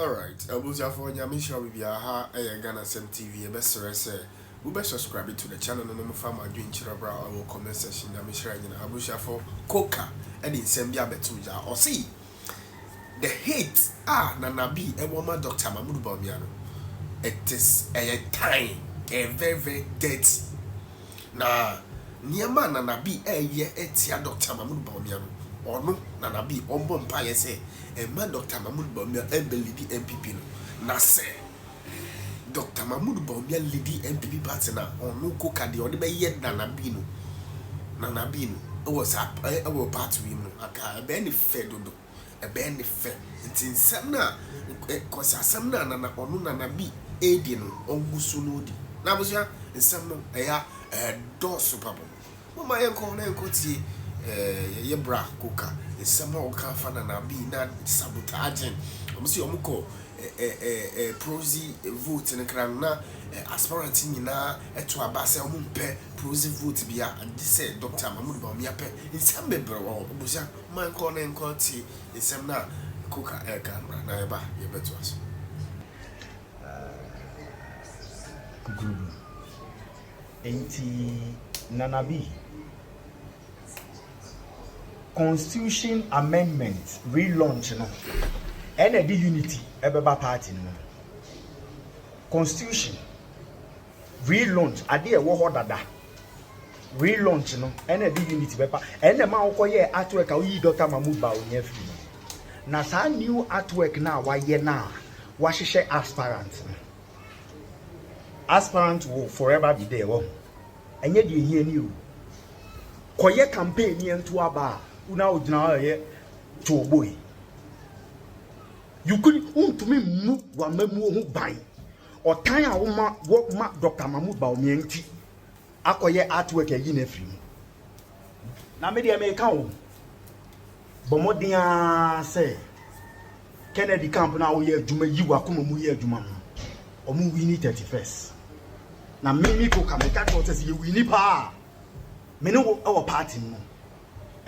Alright, Abuja for Yamisha will be a Ghana Sem TV, a best say. We best subscribe to the channel and no farmer doing chirabra or comment section. Yamisha in Abuja for Koka and in Sembia Betuja or see the hate Nanabi and woman Dr. Mahmoud Bawumia. It is a time, a very dirty. Na Niama Nanabi a year etia Dr. Mahmoud Bawumia. Or no, Nanabi, on Bompire say, and man Dr. Mahmoud Bawumia and the lady MPP. Na say, Dr. Mahmoud Bawumia lady MPP partner, or no Koka, the other yet Nanabino. Nanabino, was up, I will part to him, a benny fed, a benny fed. It's in Samna, because Samna Nana or Nanabi, Aidin, or Gusunodi. Nabusia, and some a door super. My uncle, Yebra Koka is somehow can na be not sabotaging. Monsieur Muko a prosy vote in a crown aspirant in a to a bassel mumpe prosy vote be and this said Dr. Mahmoud Bawumia in some member or Busia, my corner and quality is some now Koka air camera. Naiba, you better us. Good. Nanabi. Constitution amendment relaunch no and the unity ebeba party no constitution relaunch ade e wo ho dada relaunch no and the unity beba and the man ko ye artwork ayi Dr. Mahmoud Bawumia free no na sa new artwork na wa ye na wa hwehwe aspirant will forever be there wo enye de hie ni o koye campaign ni ento aba una ojina ye to boy you could to me mu wa mamu ho ban o tan a wo ma Dr. Mahmoud Bawumia nti akoye artwork ayi na free na me de me kan wo bomodia say Kennedy camp na wo ye adwuma yi wa koma mu ye adwuma no o mu wini 31st na me Koka me ka to say ye wini pa me no our party no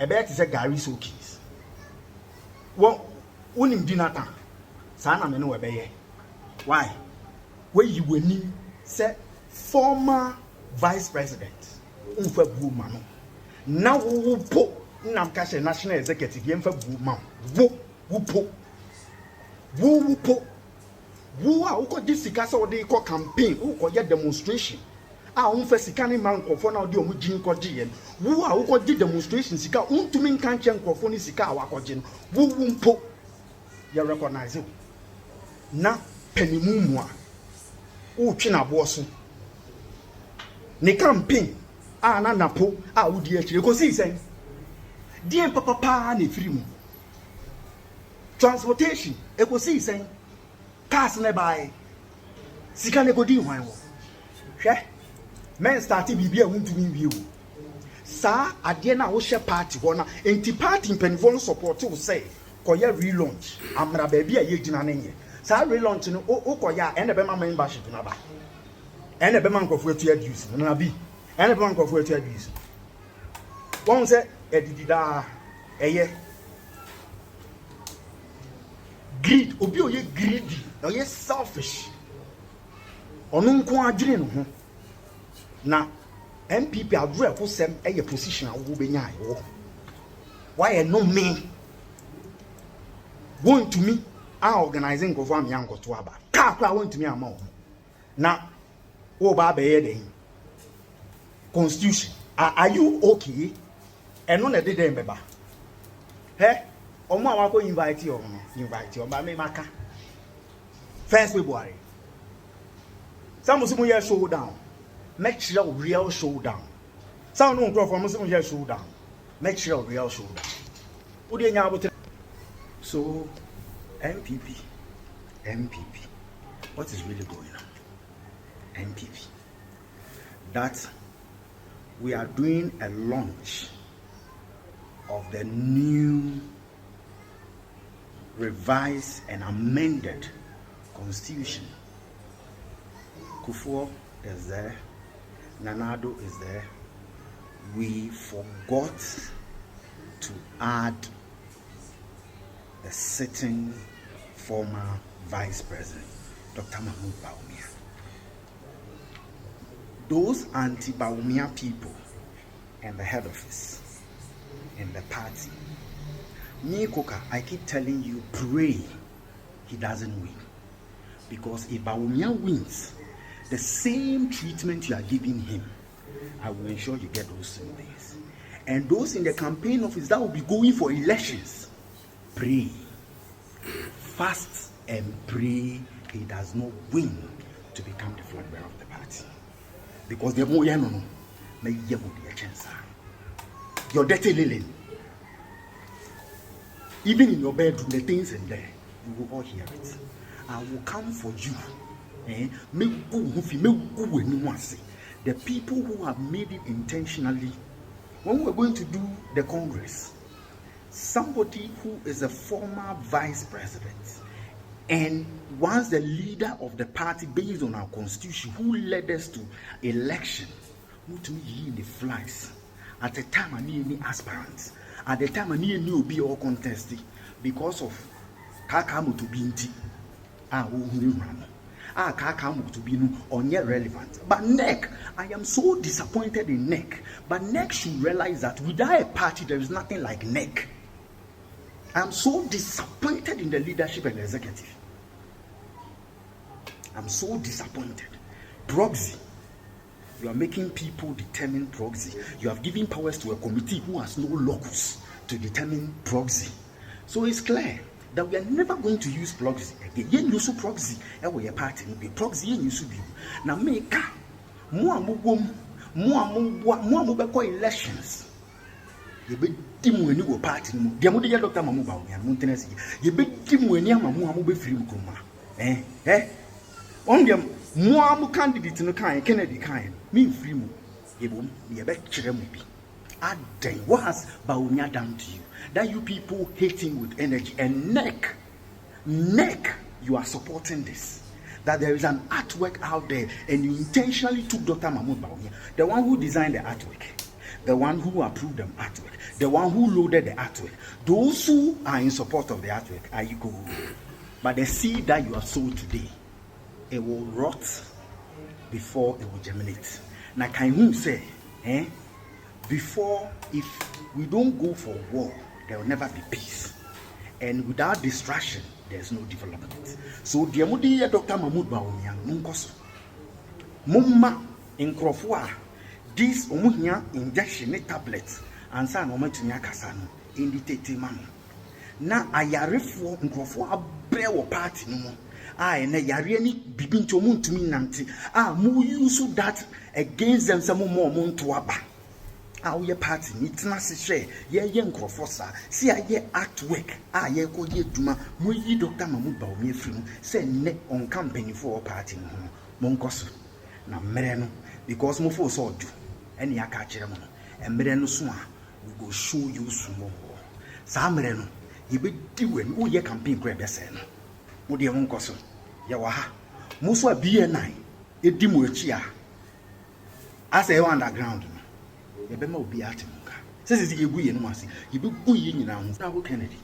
e be say Gary Sokins wo unim dinata sa na me no we be ye why we you wani say former vice president unfa bu ma no na wo po nam ka she national executive ye mfa bu ma wo po wo a wo ko disika say wo dey ko campaign wo ko ye demonstration a won fa sika ni man nkofo na odi omu gin ko giye wo a wo ko di demonstration sika untumi nkan che nkofo ni sika a wakoje no wo mpo ya recognize you na penimumu a wo twe na bo so ni campaign a na napo a wo di akire ko si sen die papa na free mu transportation e ko si sen cars na buy sika ne ko di hwan wo hwe men started bibia wuntumi wie wo sa ade na wo hye party ho na enti party mpanifo support wo say koye relaunch amra ba bia ye gina na nye sa relaunch no o koye ene be ma membership na ba ene be ma nkofo atu abuse na bi ene be ma nkofo atu abuse won say edidi da eye greed obi oye greedy oye selfish onu nko adwene no ho na MPP adure ko sem eye position a wo benya ayo why no me want to me a organizing go am yango to aba ka kra want to me ama wo na wo ba be ye den constitution are you okay eno na de den beba he omo awa ko invite o ba me maka first February samusimu ye show down make sure real showdown. Sound no go for Muslim showdown. Make sure real showdown. So MPP, what is really going on? MPP, that we are doing a launch of the new revised and amended constitution. Kufuor is there. Nanado is there. We forgot to add the sitting former Vice President, Dr. Mahmoud BAWUMIA. Those anti-BAWUMIA people and the head office and the party, me, Koka, I keep telling you, pray he doesn't win. Because if BAWUMIA wins, the same treatment you are giving him, I will ensure you get those same things. And those in the campaign office that will be going for elections, pray, fast and pray he does not win to become the flag bearer of the party. Because the more you know, may you be a chance. Your dirty lily, even in your bedroom, the things in there, you will all hear it. I will come for you. The people who have made it intentionally. When we're going to do the Congress, somebody who is a former vice president and once the leader of the party based on our constitution, who led us to election, who to me in the flags at the time I need any aspirants, at the time I need any be all contested because of Kakamu to Binti. Kakamu to be on yet relevant. But NEC, I am so disappointed in NEC. But NEC should realize that without a party, there is nothing like NEC. I am so disappointed in the leadership and the executive. I'm so disappointed. Proxy. You are making people determine proxy. You have given powers to a committee who has no locus to determine proxy. So it's clear that we are never going to use proxy again. Yen use proxy, we are party. Proxy yen use be. Now make more elections. You be dim when you go party. The Amudia Dr. Mahmoud BAWUMIA, Montenegro. You be dim when you are be free. On them, more candidate in the kind, Kennedy kind, me free. You won't be a better cherry. What has BAWUMIA done to you? That you people hating with energy and NEC, you are supporting this. That there is an artwork out there and you intentionally took Dr. Mahmoud BAWUMIA, the one who designed the artwork, the one who approved the artwork, the one who loaded the artwork. Those who are in support of the artwork are you go. But the seed that you have sowed today, it will rot before it will germinate. Now can you say, before, if we don't go for war, there will never be peace. And without distraction, there's no development. So, dear Mudi, Dr. Mahmoud BAWUMIA, Munkoso, Mumma in Krofua, this Omuhia injection tablets, and San Ometunia Casano, in the Tetimano. Now, I yarefo in Krofua, bear or party no more. I na yariani bibin to moon to me nanti. Mu use that against them some more moon to aba. Our party needs not share, ye young Crofosa, see a ye artwork, ye go ye duma, we Dr. Mahmoud BAWUMIA film, send net on campaign for a party, Moncosu. Now, Mereno, because Mofo saw you, and ya catch them, and Mereno Swa will go show you some more. Sam Mereno, he be doing all your campaign grab a sen. Would your Moncosu, Yawaha, Muswa be a nine, a dimuchia. As a underground. Ebema obi atimuka. Says you go yen wasi. You be go yen na Uncle Kennedy.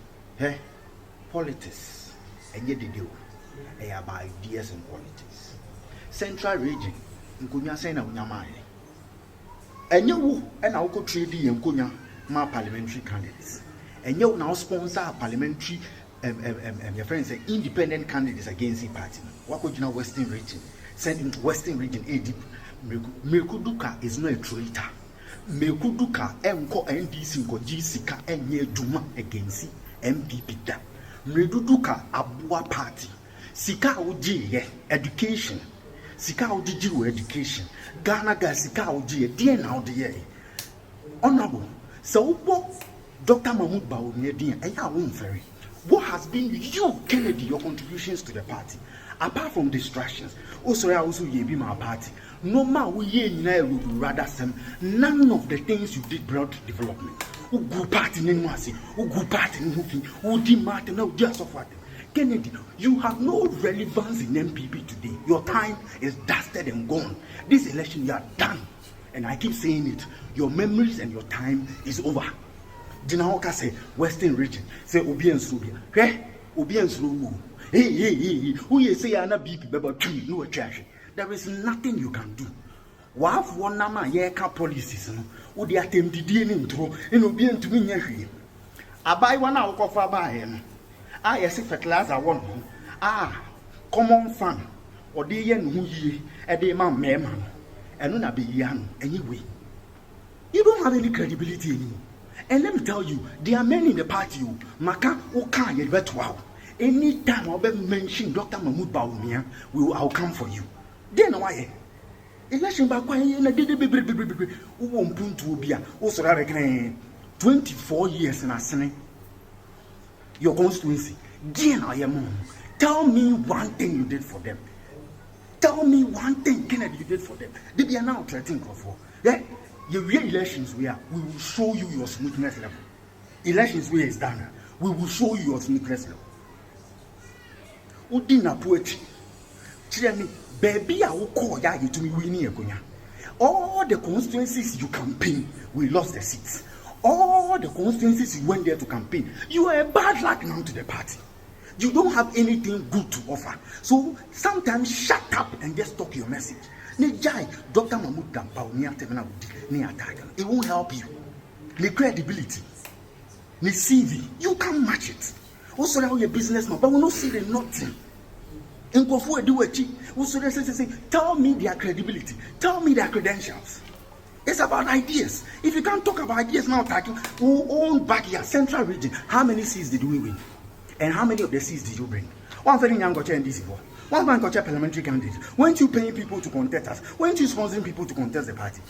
Politics. Enye de deal. About ideas and politics. Central region. Nkunya say na unyama ye. Enye wo e na wo trade ye nkunya ma parliamentary candidates. Enye wo na sponsor parliamentary your friends say independent candidates against the party. Wako jina Western region. Send Western region AD. Mekuduka is not a traitor. Mekuduka enko NDC nko GCK enye duma against MPP da. Mekuduka abua party. Sika oji ye education. Sika oji jiwo education. Ghana ga sika oji ye die na odi ye. Honorable, so what Dr. Mahmoud BAWUMIA die eya won very. What has been you, Kennedy, your contributions to the party? Apart from distractions, also ye be my party. No man we ye would rather some none of the things you did brought development. Who grew party in Masi, who grew party in Hufi, who did Martin, no just of what. Kennedy, you have no relevance in MPP today. Your time is dusted and gone. This election you are done. And I keep saying it. Your memories and your time is over. Dinaoka say Western region. Say Obi and Subia. Obi and Sulu. Hey, who you say I'm not BP, but no trash. There is nothing you can do. Waf one nama yeka policies no. Wo de atem didie ni ntro, e no bi ntumi nya hwie. Abai wana akofa ba he no. Yes fertilizer one ho. Common fund. Or de ye no yie, e de ma mema no. Eno na be yia no, anyway. You don't have any credibility anymore. And let me tell you, there are many in the party who maka oka ye beto wow. Anytime I mention Dr. Mahmoud BAWUMIA, I'll come for you. Then why? Election back when I did who won't put to be also 24 years in a senate. Your constituency. Then I am. Tell me one thing you did for them. Tell me one thing Kennedy you did for them. They be now threatening for. Yeah, your real elections we will show you your smoothness level. Elections where is done. We will show you your smoothness level. Udina poetry. Tell me, baby, I will call ya to me winning a gunya. All the constituencies you campaign, we lost the seats. All the constituencies you went there to campaign, you are a bad luck now to the party. You don't have anything good to offer. So sometimes shut up and just talk your message. Dr. Mahmoud BAWUMIA, it won't help you. The credibility, the CV, you can't match it. Also, now your businessman, but we don't see the nothing. In Kofu, do it. Also, they say, tell me their credibility, tell me their credentials. It's about ideas. If you can't talk about ideas now, who own back here, Central Region, how many seats did we win? And how many of the seats did you bring? One very young coach in DC for. One man coach parliamentary candidate. Weren't you paying people to contest us? Weren't you sponsoring people to contest the party?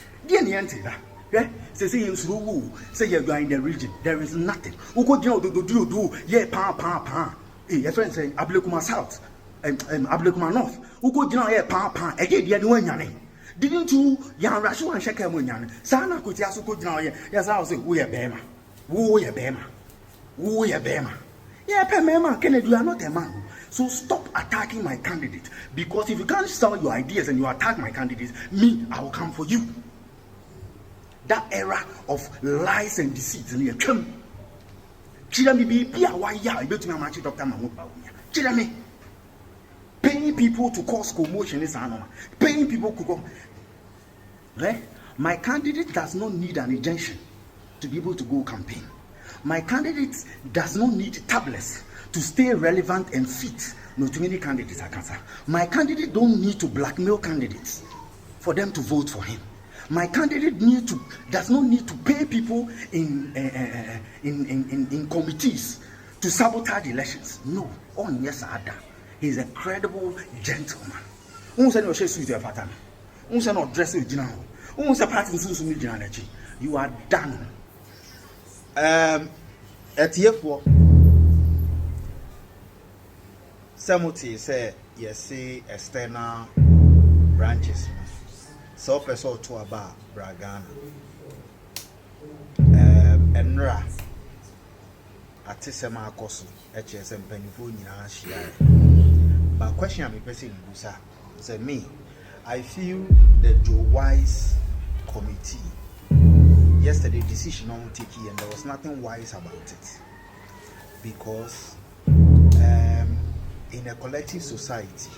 Yeah, say you say you are in the region. There is nothing. Who go do? Yeah, pa. Hey, your friend saying Ablekuma South, Ablekuma North. Who go down here, pa. Again, the other one. Didn't you, Yan Rashu and Shaka Munyan? Sana could also go down here. Yes, I was a we are Bema. Yeah, Pemema, Kennedy, you are not a man. So stop attacking my candidate. Because if you can't sell your ideas and you attack my candidates, me, I will come for you. That era of lies and deceit in your term. Chirami be a wire, I bet me a match Dr. Mahmoud BAWUMIA. Chirami. Paying people to cause commotion is another. Paying people to go. My candidate does not need an injection to be able to go campaign. My candidate does not need tablets to stay relevant and fit. No too many candidates are cancer. My candidate don't need to blackmail candidates for them to vote for him. My candidate does not need to pay people in committees to sabotage elections. No. Oh yes, Ada. He's a credible gentleman. Who said no share suit your pattern? Who said not dress with general? Who said party suit general? You are done. At year for Samuti say yes, see external branches. So person to about Bragana. Enra Atisema Kosu, HSM Penifuna Shia. But question I'm person Busa. Say me, I feel the Joe Wise committee. Yesterday decision on taking and there was nothing wise about it because in a collective society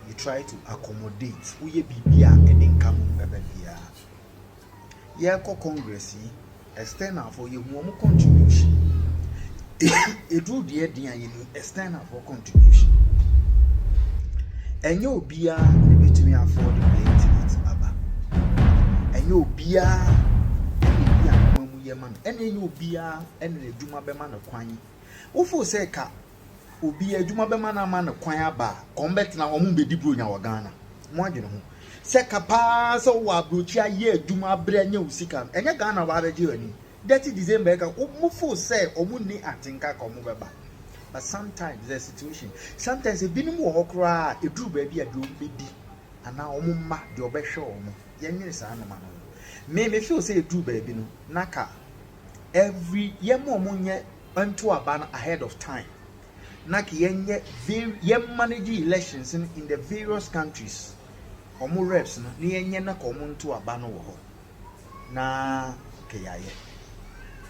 you try to accommodate who ye bibia and income bebia ye ko congress external for you more contribution it do the external for contribution and you bia the between afford the plate baba and you bia and then you be and the Juma Beman of Quine. Ufo say ka ubi a Juma Bemana man of Quine bar, combat now on be debut in our Ghana. Margin. Seka pass or Wabucha ye Juma Brenyo Sikam, and a Ghana of journey. That is December, Mufo say or Muni Atinka or Mubaba. But sometimes the situation, sometimes a binum or cry, a drew baby a drew baby, and now Mumma, your best show. Young is animal. Me feel say do baby no naka every year more money unto a banner ahead of time. Naki ye manage elections in the various countries. Omo reps no ni na komo to a banner wo na keyaye.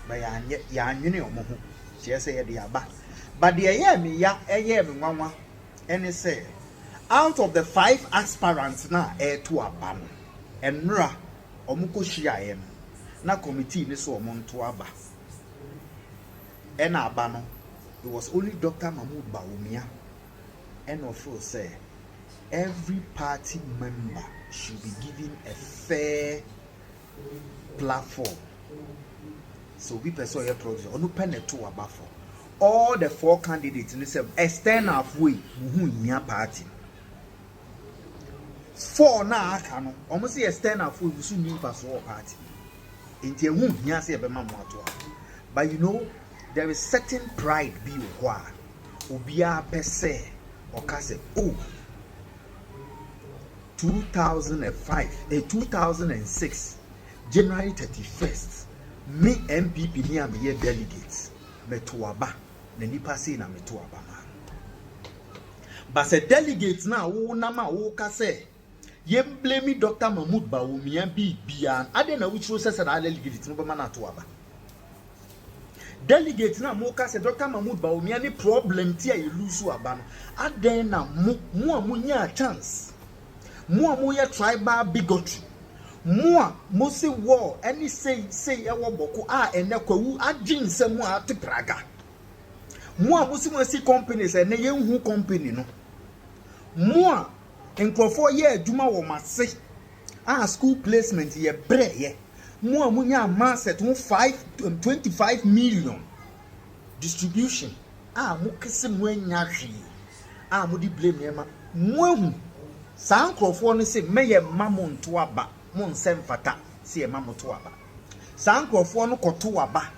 Ba ya anwene omo ho. Che say ye de aba. But the year me ya mama and say out of the 5 aspirants na to aba no enra omuko hia na committee ni so omonto aba and aba no it was only Dr. Mahmoud BAWUMIA and also say every party member should be given a fair platform. So we pursue your project. Onu pen to aba for all the 4 candidates in this external way muhu party. 4 na aka no almost external way we so new for party. Inti ehu hia se be mamu ato. But you know there is certain pride be who obia pese okase oh 2006 January 31st me MPP ni am here delegates metuaba na nipa say na metuaba ma but say delegates na wo na ma wo ka say ye blame Dr. Mahmoud BAWUMIA bia ade na which process na delegates no be ma na tuaba delegates na mo ka say Dr. Mahmoud BAWUMIA ni problem ti a lose aba no ade na mo nya chance mo ye tribal bigotry mo se war any say e wo boko ene kwawu agin nsem a te praga mo si companies ene ye hu company no mo enkrofo ye adwuma wo mase school placement ye bre ye mo nya market 25 million distribution mo kese mo anya hwe mo di blame ye ma mo hu sa enkrofo no se meye mamonto aba mon sem fata si e mamoto aba sa enkrofo no koto aba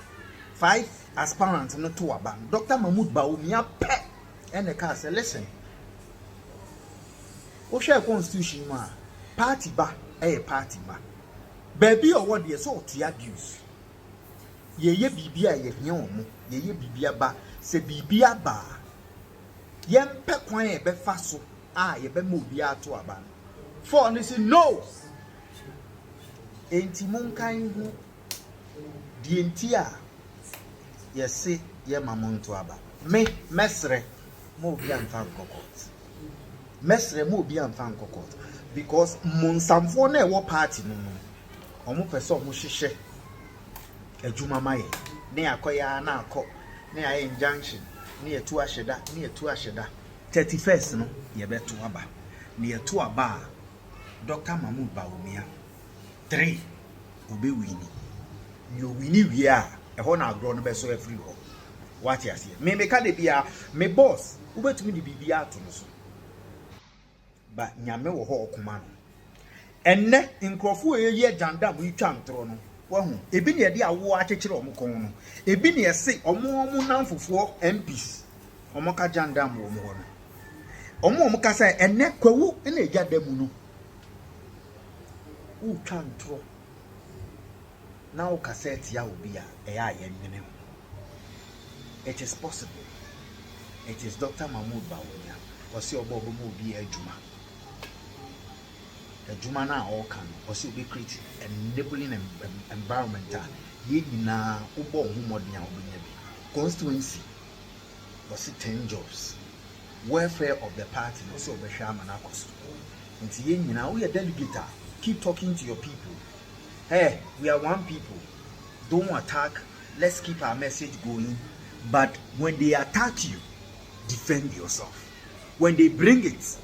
5 aspirants no to aba Dr. Mahmoud BAWUMIA pe ene ka say listen o share constitution ma party ba party ba baby owo de so to abuse ye bibia ye hia omo ye bibia ba se bibia ba ye mpe kwan e be fa so ye be mo bia to aba for no say no enti munkan hu die enti a ye se ye mamonto aba me mesre mo bia mfa kokot mesre mo bia mfa kokot because monsamfo na e wo party no omo pese omo hihye adwuma maye ne akoya na akọ ne aye injunction ne etu ahyeda 31st no ye beto aba ne etu aba Dr. Mahmoud BAWUMIA 3 obe wini you wini wi a ho na agro no be so free ho what you say me ka de bia me boss ubetumi de bibia ato no so ba nyame wo ho okoma no enne nkrofo ye jandam yitwa ntro no wahu ebi ne de awo akekere omkon no ebi ne ese omo namfofo MPs omo ka jandam wo mo no omo ka say enne kwawu na eja damu no u tantro na o cassette ya obi a ye nwene ho it is possible it is Dr. Mahmoud BAWUMIA osi obo mo obi adwuma na all can osi obi create enabling environment ye nyina ubo hu modern a obenya bi constituency osi 10 jobs welfare of the party osi obehwa amana akoso nti ye nyina wo ye delegate keep talking to your people. Hey, we are one people. Don't attack. Let's keep our message going. But when they attack you, defend yourself. When they bring it,